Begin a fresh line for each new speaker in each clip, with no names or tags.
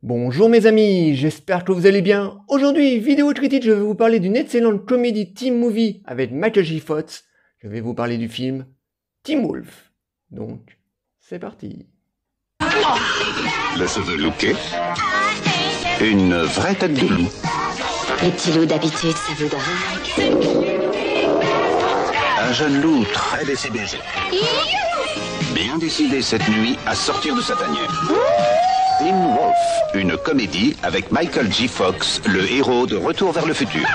Bonjour mes amis, j'espère que vous allez bien. Aujourd'hui, vidéo critique, je vais vous parler d'une excellente comédie teen movie avec Michael J. Fox. Je vais vous parler du film Teen Wolf. Donc, c'est parti.
Le cheveu looké. Une vraie tête de loup.
Les petits loups d'habitude, ça vous drague.
Un jeune loup très décidé. Bien décidé cette nuit à sortir de sa tanière. Teen Wolf, une comédie avec Michael J. Fox, le héros de Retour vers le futur.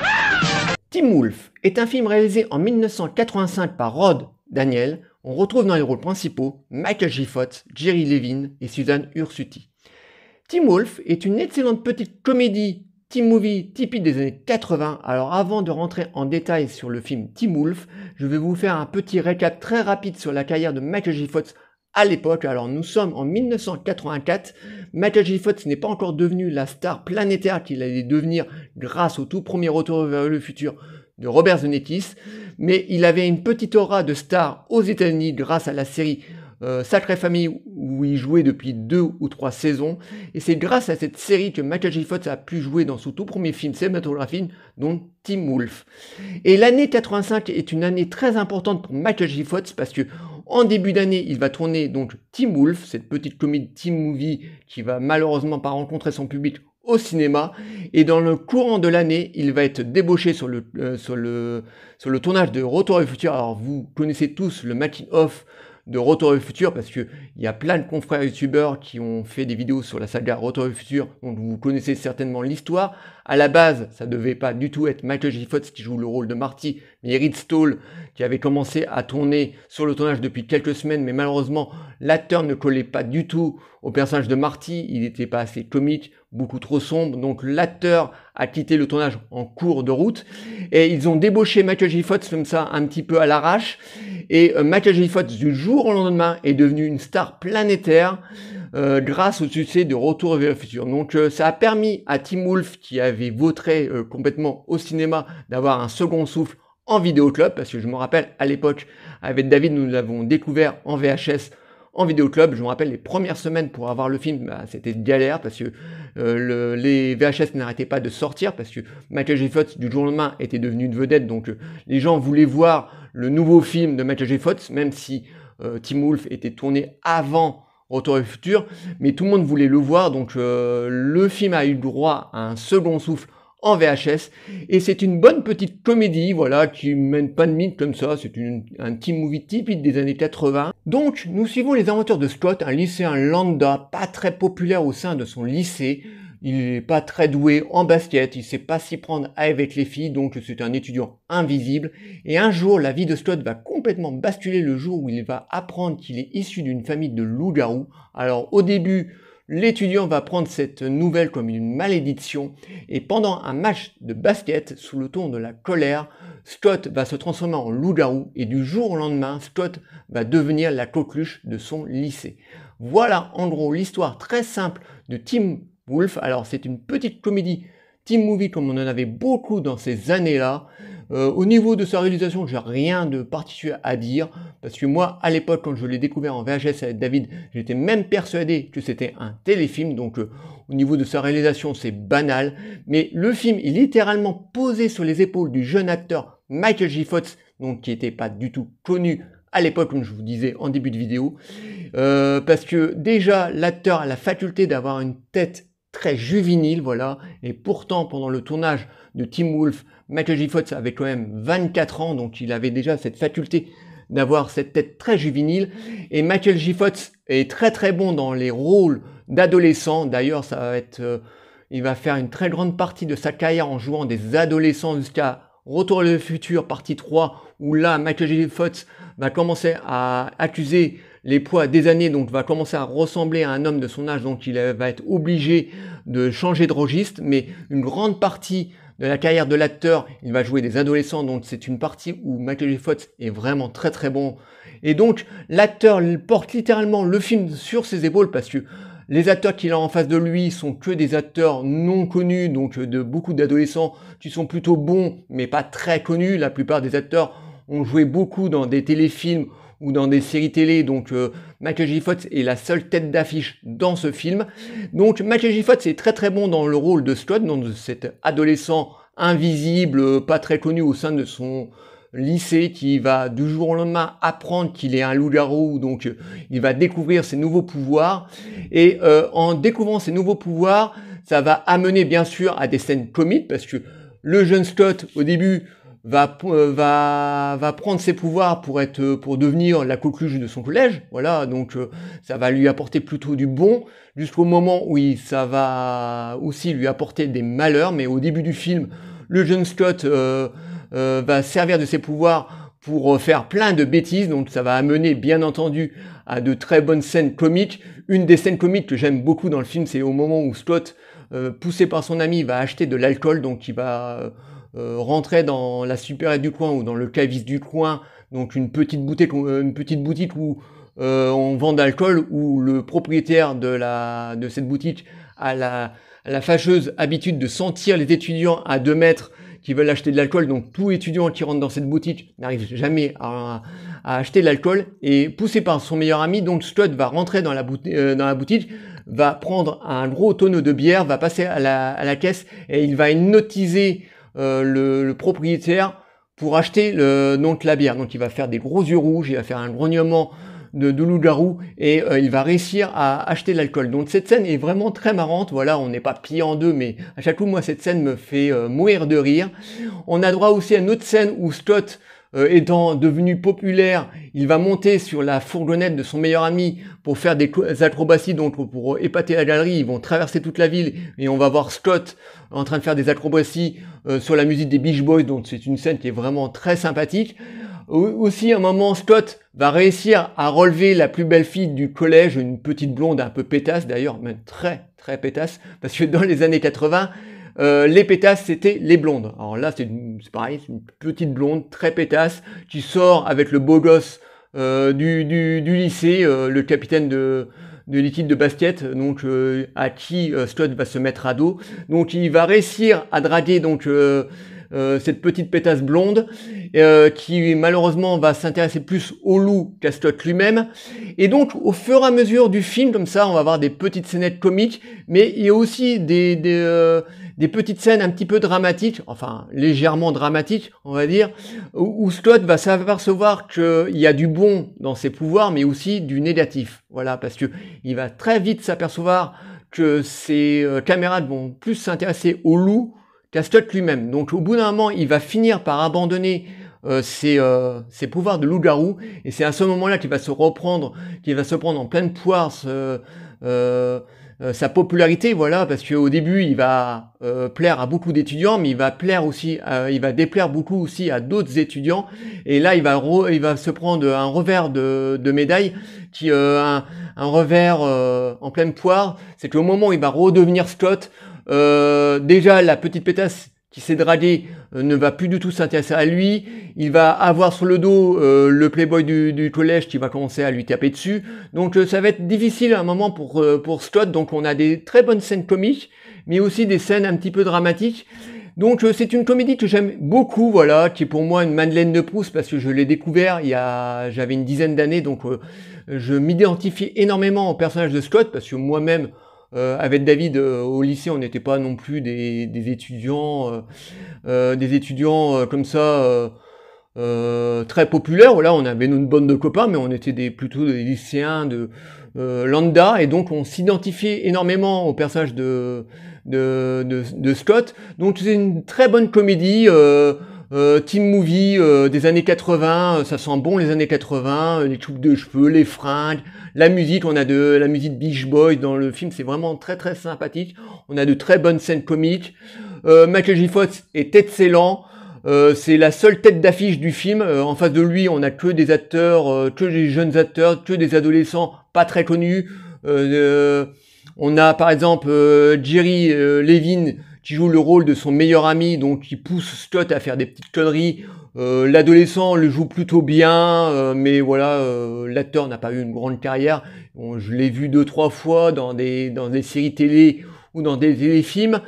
Teen Wolf est un film réalisé en 1985 par Rod Daniel. On retrouve dans les rôles principaux Michael J. Fox, Jerry Levin et Susan Ursuti. Teen Wolf est une excellente petite comédie teen movie typique des années 80. Alors avant de rentrer en détail sur le film Teen Wolf, je vais vous faire un petit récap très rapide sur la carrière de Michael J. Fox à l'époque. Alors nous sommes en 1984, Michael J. Fox n'est pas encore devenu la star planétaire qu'il allait devenir grâce au tout premier Retour vers le futur de Robert Zemeckis, mais il avait une petite aura de star aux États-Unis grâce à la série Sacrée Famille où il jouait depuis 2 ou 3 saisons, et c'est grâce à cette série que Michael J. Fox a pu jouer dans son tout premier film cinématographique, dont Teen Wolf. Et l'année 85 est une année très importante pour Michael J. Fox parce que en début d'année, il va tourner donc Teen Wolf, cette petite comédie teen movie qui va malheureusement pas rencontrer son public au cinéma, et dans le courant de l'année, il va être débauché sur le tournage de Retour vers le futur. Alors vous connaissez tous le making of de Retour vers le futur parce que il y a plein de confrères youtubeurs qui ont fait des vidéos sur la saga Retour vers le futur, donc vous connaissez certainement l'histoire. À la base, ça devait pas du tout être Michael J. Fox qui joue le rôle de Marty, mais Reed Stoll qui avait commencé à tourner sur le tournage depuis quelques semaines, mais malheureusement l'acteur ne collait pas du tout au personnage de Marty, il n'était pas assez comique, beaucoup trop sombre, donc l'acteur a quitté le tournage en cours de route, et ils ont débauché Michael J. Fox comme ça un petit peu à l'arrache, et Michael J. Fox du jour au lendemain est devenu une star planétaire grâce au succès de Retour vers le futur. Donc ça a permis à Teen Wolf, qui avait vautré complètement au cinéma, d'avoir un second souffle en vidéoclub, parce que je me rappelle à l'époque, avec David, nous l'avons découvert en VHS, en vidéoclub. Je me rappelle les premières semaines pour avoir le film, c'était galère parce que les VHS n'arrêtaient pas de sortir parce que Michael J. Fox du jour au lendemain était devenu une vedette, donc les gens voulaient voir le nouveau film de Michael J. Fox, même si Teen Wolf était tourné avant Retour vers le futur, mais tout le monde voulait le voir, donc le film a eu droit à un second souffle en VHS, et c'est une bonne petite comédie, voilà, qui mène pas de mythe comme ça, c'est un teen movie typique des années 80. Donc, nous suivons les aventures de Scott, un lycéen lambda, pas très populaire au sein de son lycée. Il est pas très doué en basket, il sait pas s'y prendre avec les filles, donc c'est un étudiant invisible. Et un jour, la vie de Scott va complètement basculer le jour où il va apprendre qu'il est issu d'une famille de loups-garous. Alors, au début, l'étudiant va prendre cette nouvelle comme une malédiction, et pendant un match de basket, sous le ton de la colère, Scott va se transformer en loup-garou, et du jour au lendemain, Scott va devenir la coqueluche de son lycée. Voilà en gros l'histoire très simple de Teen Wolf. Alors c'est une petite comédie teen movie comme on en avait beaucoup dans ces années-là. Au niveau de sa réalisation, j'ai rien de particulier à dire, parce que moi, à l'époque, quand je l'ai découvert en VHS avec David, j'étais même persuadé que c'était un téléfilm, donc au niveau de sa réalisation, c'est banal, mais le film est littéralement posé sur les épaules du jeune acteur Michael J. Fox, donc qui n'était pas du tout connu à l'époque, comme je vous disais en début de vidéo, parce que déjà, l'acteur a la faculté d'avoir une tête très juvénile, voilà, et pourtant, pendant le tournage de Teen Wolf, Michael J. Fox avait quand même 24 ans, donc il avait déjà cette faculté d'avoir cette tête très juvénile, et Michael J. Fox est très très bon dans les rôles d'adolescent. D'ailleurs, ça va être, il va faire une très grande partie de sa carrière en jouant des adolescents jusqu'à Retour vers le futur, partie 3, où là, Michael J. Fox va commencer à accuser les poids des années, donc va commencer à ressembler à un homme de son âge, donc il va être obligé de changer de registre, mais une grande partie de la carrière de l'acteur, il va jouer des adolescents, donc c'est une partie où Michael J. Fox est vraiment très très bon, et donc l'acteur porte littéralement le film sur ses épaules, parce que les acteurs qu'il a en face de lui sont que des acteurs non connus, donc de beaucoup d'adolescents qui sont plutôt bons, mais pas très connus. La plupart des acteurs ont joué beaucoup dans des téléfilms ou dans des séries télé. Donc Michael J. Fox est la seule tête d'affiche dans ce film. Donc Michael J. Fox est très très bon dans le rôle de Scott, donc de cet adolescent invisible, pas très connu au sein de son lycée, qui va du jour au lendemain apprendre qu'il est un loup-garou, donc il va découvrir ses nouveaux pouvoirs, et en découvrant ses nouveaux pouvoirs, ça va amener bien sûr à des scènes comiques, parce que le jeune Scott au début va prendre ses pouvoirs pour devenir la coqueluche de son collège, voilà, donc ça va lui apporter plutôt du bon, jusqu'au moment où ça va aussi lui apporter des malheurs, mais au début du film, le jeune Scott va servir de ses pouvoirs pour faire plein de bêtises, donc ça va amener bien entendu à de très bonnes scènes comiques. Une des scènes comiques que j'aime beaucoup dans le film, c'est au moment où Scott, poussé par son ami, va acheter de l'alcool, donc il va rentrer dans la supérette du coin ou dans le caviste du coin, donc une petite boutique où on vend d'alcool, où le propriétaire de cette boutique a la fâcheuse habitude de sentir les étudiants à 2 mètres qui veulent acheter de l'alcool, donc tout étudiant qui rentre dans cette boutique n'arrive jamais à acheter de l'alcool, et poussé par son meilleur ami, donc Scott va rentrer dans la boutique, va prendre un gros tonneau de bière, va passer à la caisse, et il va hypnotiser le propriétaire pour acheter donc la bière. Donc il va faire des gros yeux rouges, il va faire un grognement de loup-garou, et il va réussir à acheter l'alcool. Donc cette scène est vraiment très marrante, voilà, on n'est pas plié en deux, mais à chaque coup, moi, cette scène me fait mourir de rire. On a droit aussi à une autre scène où Scott, étant devenu populaire, il va monter sur la fourgonnette de son meilleur ami pour faire des acrobaties, donc pour épater la galerie. Ils vont traverser toute la ville, et on va voir Scott en train de faire des acrobaties sur la musique des Beach Boys, donc c'est une scène qui est vraiment très sympathique. Aussi, à un moment, Scott va réussir à relever la plus belle fille du collège, une petite blonde un peu pétasse, d'ailleurs, même très très pétasse, parce que dans les années 80, les pétasses, c'était les blondes. Alors là, c'est pareil, c'est une petite blonde très pétasse qui sort avec le beau gosse du lycée, le capitaine de l'équipe de basket, donc à qui Scott va se mettre à dos. Donc il va réussir à draguer donc cette petite pétasse blonde, qui malheureusement va s'intéresser plus au loup qu'à Scott lui-même. Et donc au fur et à mesure du film, comme ça, on va avoir des petites scénettes comiques, mais il y a aussi des petites scènes un petit peu dramatiques, enfin légèrement dramatiques, on va dire, où Scott va s'apercevoir qu'il y a du bon dans ses pouvoirs, mais aussi du négatif. Voilà, parce que il va très vite s'apercevoir que ses camarades vont plus s'intéresser au loup qu'à Scott lui-même. Donc au bout d'un moment, il va finir par abandonner ses pouvoirs de loup-garou, et c'est à ce moment-là qu'il va se prendre en pleine poire sa popularité, voilà, parce qu'au début, il va plaire à beaucoup d'étudiants, mais il va déplaire beaucoup aussi à d'autres étudiants, et là, il va se prendre un revers de médaille, un revers en pleine poire, c'est qu'au moment où il va redevenir Scott, déjà la petite pétasse qui s'est draguée ne va plus du tout s'intéresser à lui, il va avoir sur le dos le playboy du collège qui va commencer à lui taper dessus, donc ça va être difficile à un moment pour Scott. Donc on a des très bonnes scènes comiques, mais aussi des scènes un petit peu dramatiques. Donc c'est une comédie que j'aime beaucoup, voilà, qui est pour moi une Madeleine de Proust, parce que je l'ai découvert j'avais une dizaine d'années, donc je m'identifie énormément au personnage de Scott, parce que moi-même, avec David, au lycée, on n'était pas non plus des étudiants comme ça très populaires. Voilà, on avait une bande de copains, mais on était plutôt des lycéens de lambda, et donc on s'identifiait énormément au personnage de Scott. Donc c'est une très bonne comédie. Teen movie des années 80, ça sent bon les années 80, les coupes de cheveux, les fringues, la musique, on a de la musique Beach Boys dans le film, c'est vraiment très très sympathique, on a de très bonnes scènes comiques, Michael J. Fox est excellent, c'est la seule tête d'affiche du film, en face de lui on a que des acteurs, que des jeunes acteurs, que des adolescents pas très connus, on a par exemple Jerry Levin qui joue le rôle de son meilleur ami, donc qui pousse Scott à faire des petites conneries. L'adolescent le joue plutôt bien, mais voilà, l'acteur n'a pas eu une grande carrière. Bon, je l'ai vu 2-3 fois dans des séries télé ou dans des téléfilms.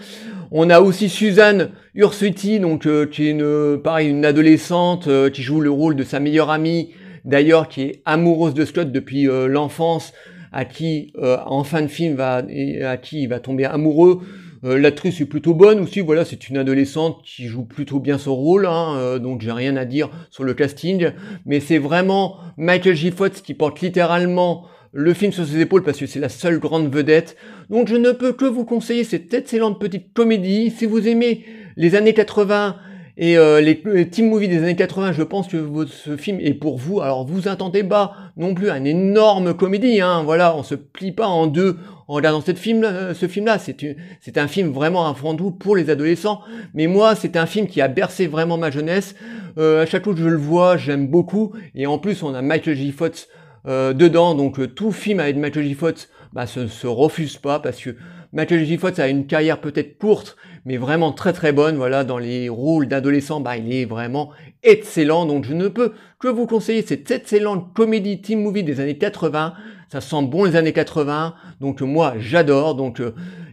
On a aussi Susan Ursuti, donc qui est une adolescente qui joue le rôle de sa meilleure amie, d'ailleurs qui est amoureuse de Scott depuis l'enfance, à qui en fin de film à qui il va tomber amoureux. L'actrice est plutôt bonne aussi, voilà, c'est une adolescente qui joue plutôt bien son rôle, hein, donc j'ai rien à dire sur le casting, mais c'est vraiment Michael J. Fox qui porte littéralement le film sur ses épaules parce que c'est la seule grande vedette. Donc je ne peux que vous conseiller cette excellente petite comédie. Si vous aimez les années 80 et les teen movies des années 80, je pense que ce film est pour vous. Alors vous attendez pas non plus à une énorme comédie, hein, voilà, on se plie pas en deux en regardant ce film-là. C'est un film vraiment avant tout pour les adolescents, mais moi c'est un film qui a bercé vraiment ma jeunesse. À chaque fois que je le vois, j'aime beaucoup, et en plus on a Michael J. Fox dedans, donc tout film avec Michael J. Fox se refuse pas, parce que Michael J. Fox a une carrière peut-être courte, mais vraiment très très bonne, voilà, dans les rôles d'adolescent, il est vraiment excellent, donc je ne peux que vous conseiller cette excellente comédie teen movie des années 80, ça sent bon les années 80, donc moi j'adore, donc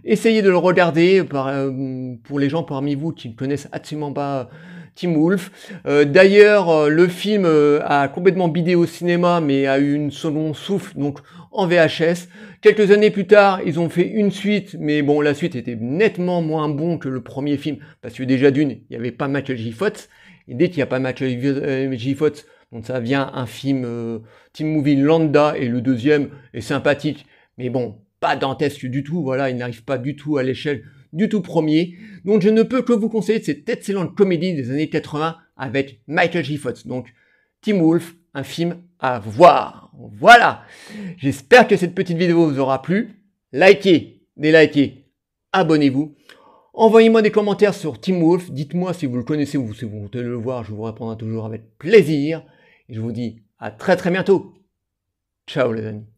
essayez de le regarder pour les gens parmi vous qui ne connaissent absolument pas Teen Wolf. D'ailleurs, le film a complètement bidé au cinéma, mais a eu une second souffle, donc en VHS. Quelques années plus tard, ils ont fait une suite, mais bon, la suite était nettement moins bon que le premier film, parce que déjà d'une, il n'y avait pas Michael J. Fox, et dès qu'il n'y a pas Michael J. Fox, donc ça vient un film teen movie lambda, et le deuxième est sympathique, mais bon, pas dantesque du tout, voilà, il n'arrive pas du tout à l'échelle du tout premier. Donc je ne peux que vous conseiller cette excellente comédie des années 80 avec Michael J. Fox. Donc Teen Wolf, un film à voir. Voilà. J'espère que cette petite vidéo vous aura plu. Likez, délikez, abonnez-vous. Envoyez-moi des commentaires sur Teen Wolf. Dites-moi si vous le connaissez ou si vous voulez le voir. Je vous répondrai toujours avec plaisir. Et je vous dis à très très bientôt. Ciao les amis.